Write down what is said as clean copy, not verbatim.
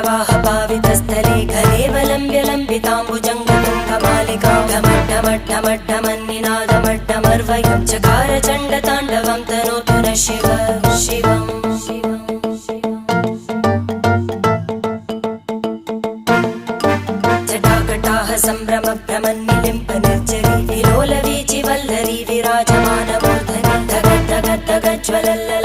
जटाटवीगलज्जलप्रवाहपावितस्थले घलेवलम्ब्य लम्बिताम्बुजङ्गतुङ्गमालिकां ढमड्ढमड्ढमड्ढमन्निनादमड्ढमर्वयं चकार चण्डताण्डवं तनोतु नः शिव शिवम् जटाकटाह सम्भ्रमभ्रमन्निलिम्प निर्जरी विलोलवीचिवल्लरी विराजमानमूर्धनि धगद्धगद्धगज्ज्वलल्ल